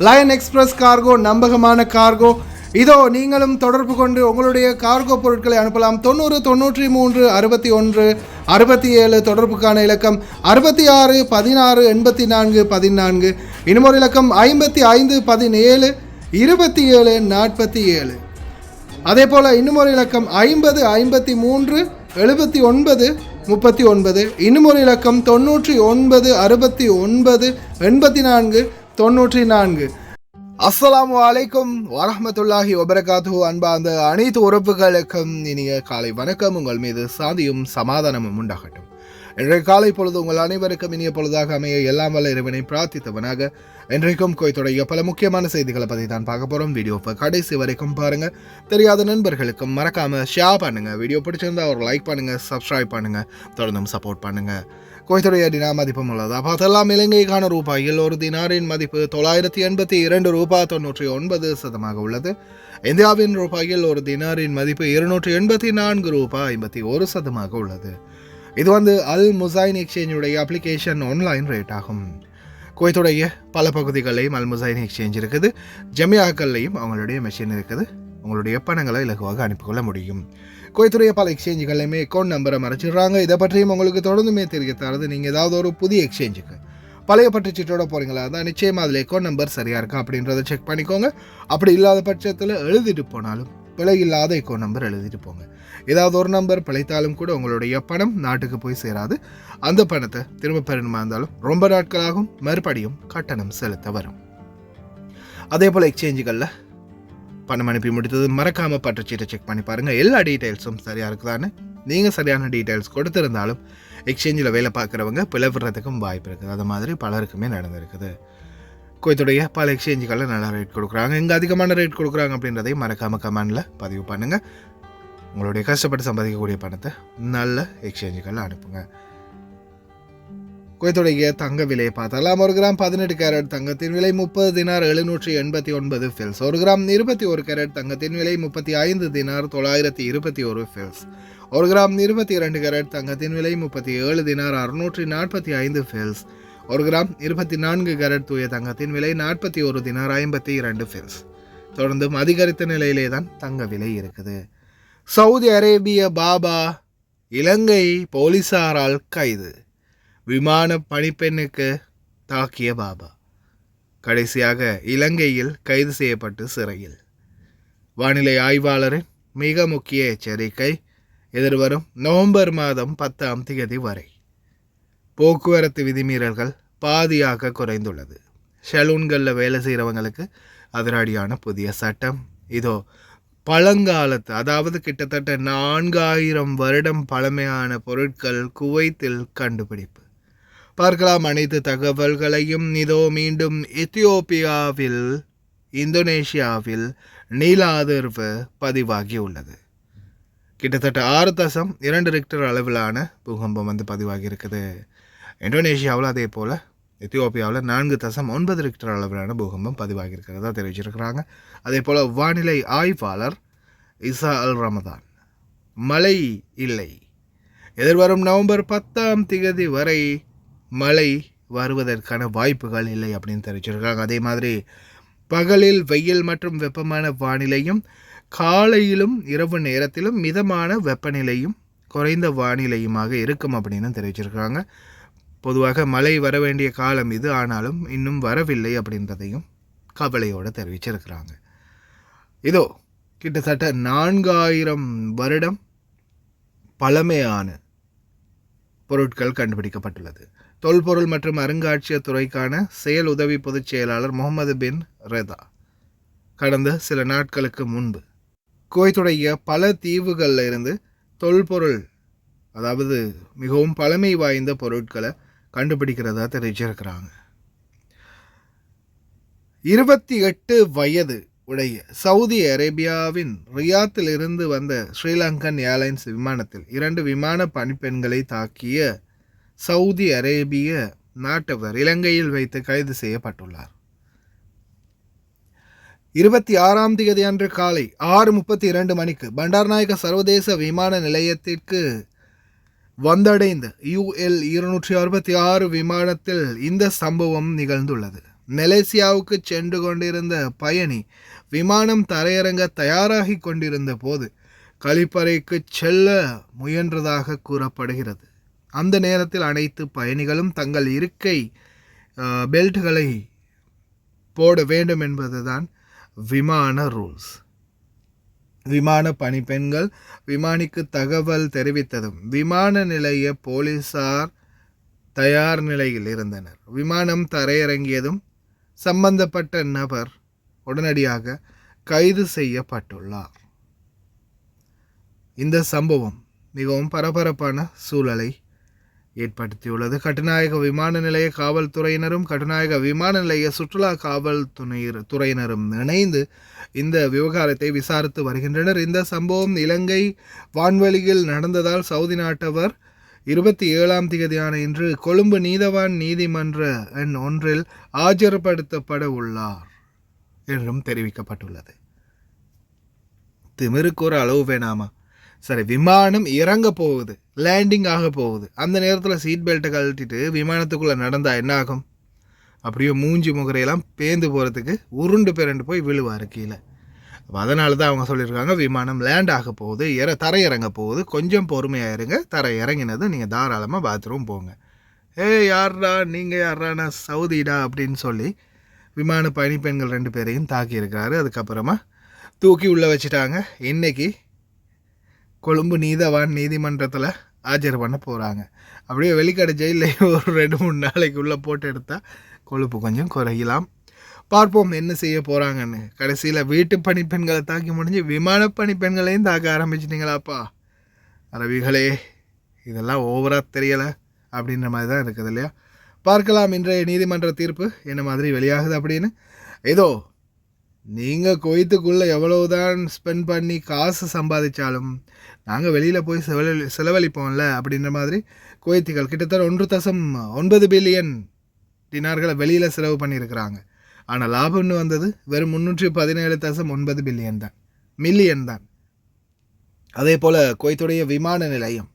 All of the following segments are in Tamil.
லயன் எக்ஸ்பிரஸ் கார்கோ நம்பகமான கார்கோ. இதோ நீங்களும் தொடர்பு கொண்டு உங்களுடைய கார்கோ பொருட்களை அனுப்பலாம். 90 93 61 67 தொடர்புக்கான இலக்கம் 66 16 84 14. இன்னொரு இலக்கம் 55 17 27 47. அதே போல் இன்னுமொரு இலக்கம் 50 53 79 39. இன்னுமொரு இலக்கம் 99 69 84 94. அஸ்ஸலாமு அலைக்கும் வரஹ்மத்துல்லாஹி வபரகாத்துஹு. அன்பார்ந்த அனைத்து உறவுகளுக்கும் இனிய காலை வணக்கம். உங்கள் மீது சாந்தியும் சமாதானமும் உண்டாகட்டும். இன்றைய காலை பொழுது உங்கள் அனைவருக்கும் இனிய பொழுதாக அமைய எல்லாம் வல்ல இறைவனை பிரார்த்தித்தவனாக இன்றைக்கும் கோயத்துடைய பல முக்கியமான செய்திகளை பற்றி தான் பார்க்க போகிறோம். வீடியோவை கடைசி வரைக்கும் பாருங்கள். தெரியாத நண்பர்களுக்கும் மறக்காமல் ஷேர் பண்ணுங்கள். வீடியோ பிடிச்சிருந்தா ஒரு லைக் பண்ணுங்கள், சப்ஸ்கிரைப் பண்ணுங்கள், தொடர்ந்தும் சப்போர்ட் பண்ணுங்கள். கோயத்துடைய தினா மதிப்பும் உள்ளதா பார்த்தெல்லாம் இலங்கைக்கான ரூபாயில் ஒரு தினாரின் மதிப்பு 982 ரூபாய் 99 உள்ளது. இந்தியாவின் ரூபாயில் ஒரு தினாரின் மதிப்பு 284 ரூபாய் 51 உள்ளது. இது அல் முசைன் எக்ஸ்சேஞ்சுடைய அப்ளிகேஷன் ஆன்லைன் ரேட் ஆகும். குவைத்துடைய பல பகுதிகளிலையும் அல் முசைன் எக்ஸ்சேஞ்ச் இருக்குது. ஜமியாக்கள்லையும் அவங்களுடைய மெஷின் இருக்குது. உங்களுடைய பணங்களை இலகுவாக அனுப்பிக்கொள்ள முடியும். குவைத்துடைய பல எக்ஸ்சேஞ்சுகளையுமே அக்கௌண்ட் நம்பரை மறைச்சிடுறாங்க. இதை பற்றியும் உங்களுக்கு தொடர்ந்துமே தெரிய தரது. நீங்கள் ஏதாவது ஒரு புதிய எக்ஸ்சேஞ்சுக்கு பழைய பற்றுச்சீட்டோட போகிறீங்களா தான் நிச்சயமாக அதில் அக்கௌண்ட் நம்பர் சரியாக இருக்கா அப்படின்றத செக் பண்ணிக்கோங்க. அப்படி இல்லாத பட்சத்தில் எழுதிட்டு போனாலும் பிழை இல்லாத அக்கௌண்ட் நம்பர் எழுதிட்டு போங்க. ஏதாவது ஒரு நம்பர் பிழைத்தாலும் கூட உங்களுடைய பணம் நாட்டுக்கு போய் சேராது. அந்த பணத்தை திரும்ப பெறணுமா இருந்தாலும் ரொம்ப நாட்களாகும், மறுபடியும் கட்டணம் செலுத்த வரும். அதே போல் எக்ஸ்சேஞ்சுகளில் பணம் அனுப்பி முடித்தது மறக்காமல் பற்றுச்சீட்டை செக் பண்ணி பாருங்கள். எல்லா டீட்டெயில்ஸும் சரியாக இருக்குதான்னு. நீங்கள் சரியான டீட்டெயில்ஸ் கொடுத்துருந்தாலும் எக்ஸ்சேஞ்சில் வேலை பார்க்குறவங்க பிளவுறதுக்கும் வாய்ப்பு இருக்குது. அது மாதிரி பலருக்குமே நடந்திருக்குது. குவைத்துடைய பல எக்ஸ்சேஞ்சுகளில் நல்ல ரேட் கொடுக்குறாங்க. எங்கே அதிகமான ரேட் கொடுக்குறாங்க அப்படின்றதையும் மறக்காமல் கமெண்டில் பதிவு பண்ணுங்கள். உங்களுடைய கஷ்டப்பட்டு சம்பாதிக்கக்கூடிய பணத்தை நல்ல எக்ஸ்சேஞ்சுகளில் அனுப்புங்க. குவைத்துடைய தங்க விலையை பார்த்தாலாம். 1 கிராம் 18 கேரட் தங்கத்தின் விலை 30 தினார் 789 ஃபில்ஸ். 1 கிராம் 21 கேரட் தங்கத்தின் விலை 35 தினார் 921 ஃபில்ஸ். 1 கிராம் 22 கேரட் தங்கத்தின் விலை 37 தினார் 645 ஃபில்ஸ். 1 கிராம் 24 கேரட் தூய தங்கத்தின் விலை 41 தினார் 52 ஃபில்ஸ். தொடர்ந்தும் அதிகரித்த நிலையிலே தான் தங்க விலை இருக்குது. சவுதி அரேபிய பாபா இலங்கை போலீசாரால் கைது. விமான பணிப்பெண்ணுக்கு தாக்கிய பாபா கடைசியாக இலங்கையில் கைது செய்யப்பட்டு சிறையில். வானிலை ஆய்வாளரின் மிக முக்கிய எச்சரிக்கை. எதிர்வரும் நவம்பர் மாதம் 10ஆம் தேதி வரை போக்குவரத்து விதிமீறல்கள் பாதியாக குறைந்துள்ளது. சலூன்களில் வேலை செய்கிறவங்களுக்கு அதிரடியான புதிய சட்டம். இதோ பழங்காலத்து, அதாவது கிட்டத்தட்ட 4000 வருடம் பழமையான பொருட்கள் குவைத்தில் கண்டுபிடிப்பு. பார்க்கலாம் அனைத்து தகவல்களையும். இதோ மீண்டும் எத்தியோப்பியாவில் இந்தோனேஷியாவில் நில அதிர்வு பதிவாகியுள்ளது. கிட்டத்தட்ட 6.2 ரிக்டர் அளவிலான பூகம்பம் பதிவாகி இருக்குது. இந்தோனேஷியாவில் அதே போல் எத்தியோப்பியாவில் 4.9 ரிக்டர் அளவிலான பூகம்பம் பதிவாகி இருக்கிறதா தெரிவிச்சிருக்கிறாங்க. அதே போல் வானிலை ஆய்வாளர் இசா அல் ரமதான் மழை இல்லை, எதிர்வரும் நவம்பர் 10ஆம் தேதி வரை மழை வருவதற்கான வாய்ப்புகள் இல்லை அப்படின்னு தெரிவிச்சிருக்காங்க. அதே மாதிரி பகலில் வெயில் மற்றும் வெப்பமான வானிலையும், காலையிலும் இரவு நேரத்திலும் மிதமான வெப்பநிலையும் குறைந்த வானிலையுமாக இருக்கும் அப்படின்னு தெரிவிச்சிருக்காங்க. பொதுவாக மழை வர வேண்டிய காலம் இது, ஆனாலும் இன்னும் வரவில்லை அப்படின்றதையும் கவலையோடு தெரிவிச்சிருக்கிறாங்க. இதோ கிட்டத்தட்ட 4000 வருடம் பழமையான பொருட்கள் கண்டுபிடிக்கப்பட்டுள்ளது. தொல்பொருள் மற்றும் அருங்காட்சியகத் துறைக்கான செயல் உதவி பொதுச் செயலாளர் முகமது பின் ரெதா கடந்த சில நாட்களுக்கு முன்பு குவைத்துடைய பல தீவுகளில் இருந்து தொல்பொருள், அதாவது மிகவும் பழமை வாய்ந்த பொருட்களை கண்டுபிடிக்கிறதா தெரிவிச்சிருக்கிறாங்க. 28 வயது உடைய சவுதி அரேபியாவின் ரியாத்தில் இருந்து வந்த ஸ்ரீலங்கன் ஏர்லைன்ஸ் விமானத்தில் 2 விமான பணிப்பெண்களை தாக்கிய சவுதி அரேபிய நாட்டவர் இலங்கையில் வைத்து கைது செய்யப்பட்டுள்ளார். 26ஆம் தேதி அன்று காலை 6:32 மணிக்கு பண்டார்நாயக்க சர்வதேச விமான நிலையத்திற்கு வந்தடைந்த UL 266 விமானத்தில் இந்த சம்பவம் நிகழ்ந்துள்ளது. மலேசியாவுக்கு சென்று கொண்டிருந்த பயணி விமானம் தரையிறங்க தயாராகி கொண்டிருந்த போது கழிப்பறைக்கு செல்ல முயன்றதாக கூறப்படுகிறது. அந்த நேரத்தில் அனைத்து பயணிகளும் தங்கள் இருக்கை பெல்ட்களை போட வேண்டும் என்பதுதான் விமான ரூல்ஸ். விமான பணிப்பெண்கள் விமானிக்கு தகவல் தெரிவித்ததும் விமான நிலைய போலீசார் தயார் நிலையில் இருந்தனர். விமானம் தரையிறங்கியதும் சம்பந்தப்பட்ட நபர் உடனடியாக கைது செய்யப்பட்டுள்ளார். இந்த சம்பவம் மிகவும் பரபரப்பான சூழலை ஏற்படுத்தியுள்ளது. கட்டுநாயக விமான நிலைய காவல்துறையினரும் கட்டுநாயக விமான நிலைய சுற்றுலா காவல்துறையினரும் இணைந்து இந்த விவகாரத்தை விசாரித்து வருகின்றனர். இந்த சம்பவம் இலங்கை வான்வெளியில் நடந்ததால் சவுதி நாட்டவர் 27ஆம் தேதியான இன்று கொழும்பு நீதவான் நீதிமன்ற எண் 1 ஆஜர்படுத்தப்பட உள்ளார் என்றும் தெரிவிக்கப்பட்டுள்ளது. திமிருக்கு ஒரு அளவு வேணாமா? சரி, விமானம் இறங்க போகுது, லேண்டிங் ஆக போகுது. அந்த நேரத்தில் சீட் பெல்ட்டை கழட்டிட்டு விமானத்துக்குள்ளே நடந்தால் என்ன ஆகும்? அப்படியே மூஞ்சி முகரையெல்லாம் பேந்து போகிறதுக்கு உருண்டு பிறண்டு போய் விழுவார் கீழே. அதனால தான் அவங்க சொல்லியிருக்காங்க விமானம் லேண்ட் ஆக போகுது, தரையிறங்க போகுது, கொஞ்சம் பொறுமையாக இருங்க. தரை இறங்கினது நீங்கள் தாராளமாக பாத்ரூம் போங்க. யார்ரா நீங்கள், யார்ரா நான் சவுதிடா அப்படின்னு சொல்லி விமான பணிப்பெண்கள் 2 பேரையும் தாக்கியிருக்காரு. அதுக்கப்புறமா தூக்கி உள்ளே வச்சுட்டாங்க. இன்றைக்கி கொழும்பு நீதவான் நீதிமன்றத்தில் ஆஜர் பண்ண போகிறாங்க. அப்படியே வெளிக்கடை ஜெயிலில் ஒரு 2-3 நாளைக்கு உள்ளே போட்டு எடுத்தால் கொழுப்பு கொஞ்சம் குறையலாம். பார்ப்போம் என்ன செய்ய போகிறாங்கன்னு. கடைசியில் வீட்டு பணிப்பெண்களை தாக்கி முடிஞ்சு விமான பணிப்பெண்களையும் தாக்க ஆரம்பிச்சிட்டிங்களாப்பா அரபிகளே, இதெல்லாம் ஓவராக தெரியலை அப்படின்ற மாதிரி தான் இருக்குது இல்லையா? பார்க்கலாம் இன்றைய நீதிமன்ற தீர்ப்பு என்ன மாதிரி வெளியாகுது அப்படின்னு. ஏதோ நீங்கள் குவைத்துக்குள்ளே எவ்வளவுதான் ஸ்பெண்ட் பண்ணி காசு சம்பாதிச்சாலும் நாங்கள் வெளியில் போய் செலவழிப்போம்ல அப்படின்ற மாதிரி குவைத்திகள் கிட்டத்தட்ட 1.9 பில்லியன் டினார்களை வெளியில் செலவு பண்ணியிருக்கிறாங்க. ஆனால் லாபம்னு வந்தது வெறும் 317.9 பில்லியன் தான், மில்லியன் தான். அதே போல் குவைத்துடைய விமான நிலையம்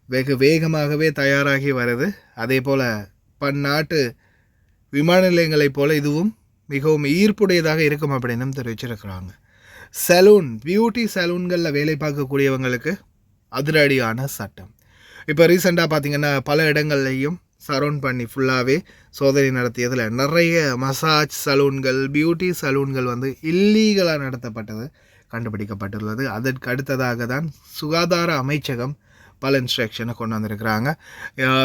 வெகு வேகமாகவே தயாராகி வருது. அதே போல் பன்னாட்டு விமான நிலையங்களைப் போல் இதுவும் மிகவும் ஈர்ப்புடையதாக இருக்கும் அப்படின்னு தெரிவிச்சிருக்கிறாங்க. சலூன், பியூட்டி சலூன்களில் வேலை பார்க்கக்கூடியவங்களுக்கு அதிரடியான சட்டம். இப்போ ரீசெண்டாக பார்த்திங்கன்னா பல இடங்கள்லையும் சரௌண்ட் பண்ணி ஃபுல்லாகவே சோதனை நடத்தியதில் நிறைய மசாஜ் சலூன்கள், பியூட்டி சலூன்கள் இல்லீகலாக நடத்தப்பட்டது கண்டுபிடிக்கப்பட்டுள்ளது. அதற்கு அடுத்ததாக தான் சுகாதார அமைச்சகம் பல இன்ஸ்ட்ரக்ஷனை கொண்டு வந்திருக்கிறாங்க.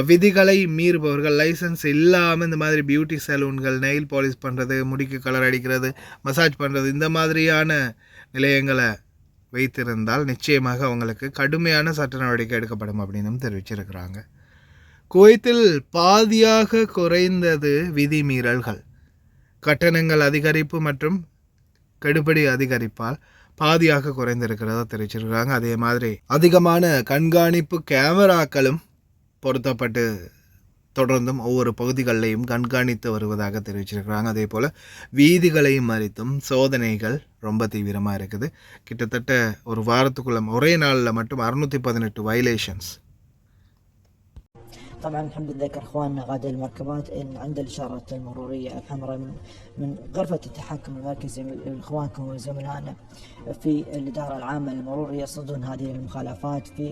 விதிகளை மீறுபவர்கள், லைசன்ஸ் இல்லாமல் இந்த மாதிரி பியூட்டி சலூன்கள், நெயில் பாலிஷ் பண்ணுறது, முடிக்கு கலர் அடிக்கிறது, மசாஜ் பண்ணுறது, இந்த மாதிரியான நிலையங்களை வைத்திருந்தால் நிச்சயமாக அவங்களுக்கு கடுமையான சட்ட நடவடிக்கை எடுக்கப்படும் அப்படின்னு தெரிவிச்சிருக்கிறாங்க. குவைத்தில் பாதியாக குறைந்தது விதிமீறல்கள். கட்டணங்கள் அதிகரிப்பு மற்றும் கெடுபிடி அதிகரிப்பால் பாதியாக குறைந்திருக்கிறதா தெரிவிச்சிருக்கிறாங்க. அதே மாதிரி அதிகமான கண்காணிப்பு கேமராக்களும் பொருத்தப்பட்டு தொடர்ந்தும் ஒவ்வொரு பகுதிகளிலையும் கண்காணித்து வருவதாக தெரிவிச்சிருக்கிறாங்க. அதே போல் வீதிகளையும் மறித்தும் சோதனைகள் ரொம்ப தீவிரமாக இருக்குது. கிட்டத்தட்ட ஒரு வாரத்துக்குள்ள ஒரே நாளில் மட்டும் 618 வயலேஷன்ஸ். طبعا نحب نذكر اخواننا قادة المركبات ان عند الاشارات المروريه الحمراء من غرفه التحكم المركزي من اخوانكم وزملائنا في الاداره العامه للمرور يصدون هذه المخالفات في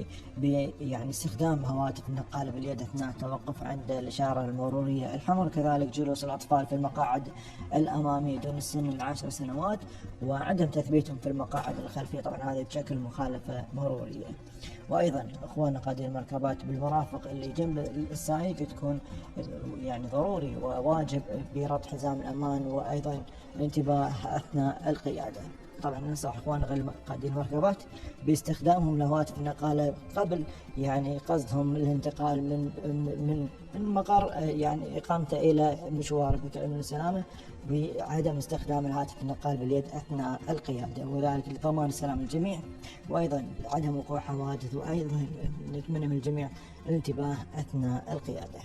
يعني استخدام هواتف النقاله باليد اثناء التوقف عند الاشاره المروريه الحمراء، كذلك جلوس الاطفال في المقاعد الاماميه دون السن من 10 سنوات وعدم تثبيتهم في المقاعد الخلفيه. طبعا هذه بشكل مخالفه مروريه. وايضا اخواننا قادة المركبات بالمرافق اللي جنب السائق تكون يعني ضروري وواجب بربط حزام الامان وايضا الانتباه اثناء القياده. طبعا ننصح اخواننا قادين المركبات باستخدامهم لهواتف النقاله قبل يعني قصدهم الانتقال من مقر يعني اقامته الى مشوار من السلامه، بعدم استخدام الهاتف النقال باليد اثناء القياده، وذلك لضمان سلام الجميع وايضا عدم وقوع حوادث، وايضا نتمنى من الجميع الانتباه اثناء القياده.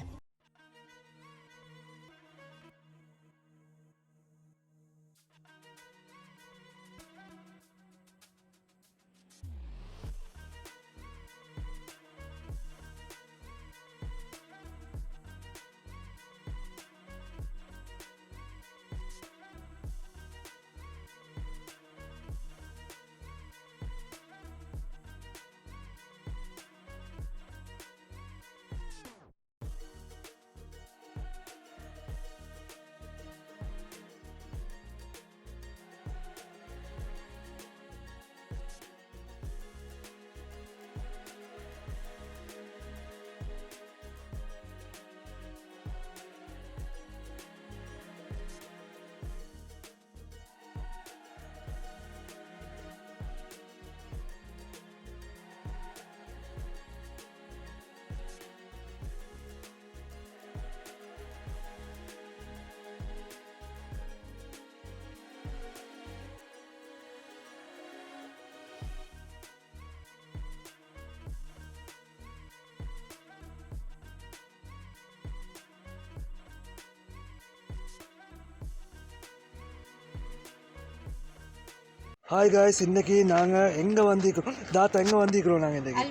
ஹாய் காய்ஸ், இன்னைக்கு நாங்கள் எங்கே வந்திருக்கிறோம் தாத்தா? எங்கே வந்திருக்கிறோம் நாங்கள் இன்னைக்கு?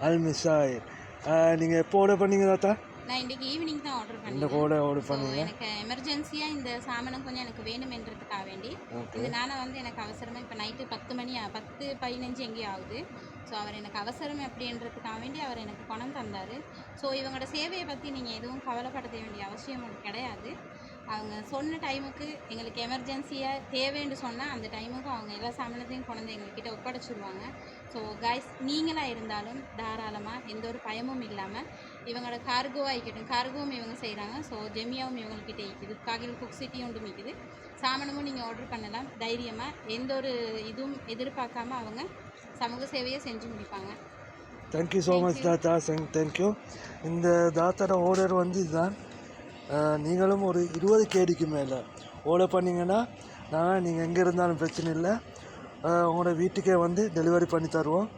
அல் மிஷாயில். நீங்கள் எப்போ ஆர்டர் பண்ணீங்க தாத்தா? நான் இன்றைக்கி ஈவினிங் தான் ஆர்டர் பண்ணேன். இந்த கோடை ஆர்டர் பண்ணீங்க? எனக்கு எமர்ஜென்சியாக இந்த சாமானம் கொஞ்சம் எனக்கு வேணுமென்றதுக்காக வேண்டி இதனால் வந்து எனக்கு அவசரமாக இப்போ நைட்டு 10:15 எங்கேயும் ஆகுது. ஸோ அவர் எனக்கு அவசரம் அப்படின்றதுக்காக வேண்டி அவர் எனக்கு பணம் தந்தார். ஸோ இவங்களோட சேவையை பற்றி நீங்கள் எதுவும் கவலைப்பட வேண்டிய அவசியம் கிடையாது. அவங்க சொன்ன டைமுக்கு எங்களுக்கு எமர்ஜென்சியாக தேவைன்னு சொன்னால் அந்த டைமுக்கு அவங்க எல்லா சாமானத்தையும் கொண்டு வந்து எங்கள்கிட்ட ஒப்படைச்சிடுவாங்க. ஸோ கைஸ், நீங்களாக இருந்தாலும் தாராளமாக எந்த ஒரு பயமும் இல்லாமல் இவங்களோட கார்கோவாக இருக்கட்டும், கார்கோவும் இவங்க செய்கிறாங்க. ஸோ ஜெமியாவும் இவங்கக்கிட்ட இருக்குது, காகில் குக் சிட்டியும் ஒன்றும் இருக்குது. சாமானமும் நீங்கள் ஆர்டர் பண்ணலாம் தைரியமாக, எந்த ஒரு இதுவும் எதிர்பார்க்காம அவங்க சமூக சேவையை செஞ்சு முடிப்பாங்க. தேங்க்யூ ஸோ மச் தாத்தா, தேங்க்யூ. இந்த தாத்தாட ஆர்டர் வந்து இதுதான். நீங்களும் ஒரு 20 கேடிக்கு மேலே ஆர்டர் பண்ணிங்கன்னா நீங்கள் எங்கே இருந்தாலும் பிரச்சனை இல்லை, உங்களோட வீட்டுக்கே வந்து டெலிவரி பண்ணி தருவோம்.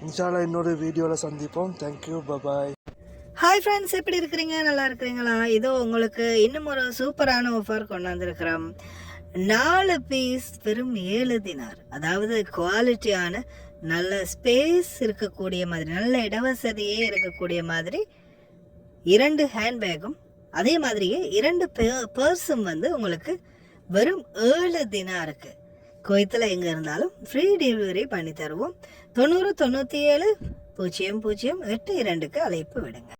இன்ஷால்லா இன்னொரு வீடியோவில் சந்திப்போம். தேங்க்யூ, பாய். ஹாய் ஃப்ரெண்ட்ஸ், எப்படி இருக்கிறீங்க? நல்லா இருக்கிறீங்களா? இதோ உங்களுக்கு இன்னும் ஒரு சூப்பரான ஆஃபர் கொண்டாந்துருக்கிறோம். 4 பீஸ் வெறும் 7 தினார். அதாவது குவாலிட்டியான நல்ல ஸ்பேஸ் இருக்கக்கூடிய மாதிரி, நல்ல இடவசதியே இருக்கக்கூடிய மாதிரி 2 ஹேண்ட்பேக்கும் அதே மாதிரியே 2 பர்ஸும் வந்து உங்களுக்கு வெறும் 7 தினாருக்கு குவைத்தில் எங்கே இருந்தாலும் ஃப்ரீ டெலிவரி பண்ணி தருவோம். 90 97 00 82க்கு அழைப்பு விடுங்க.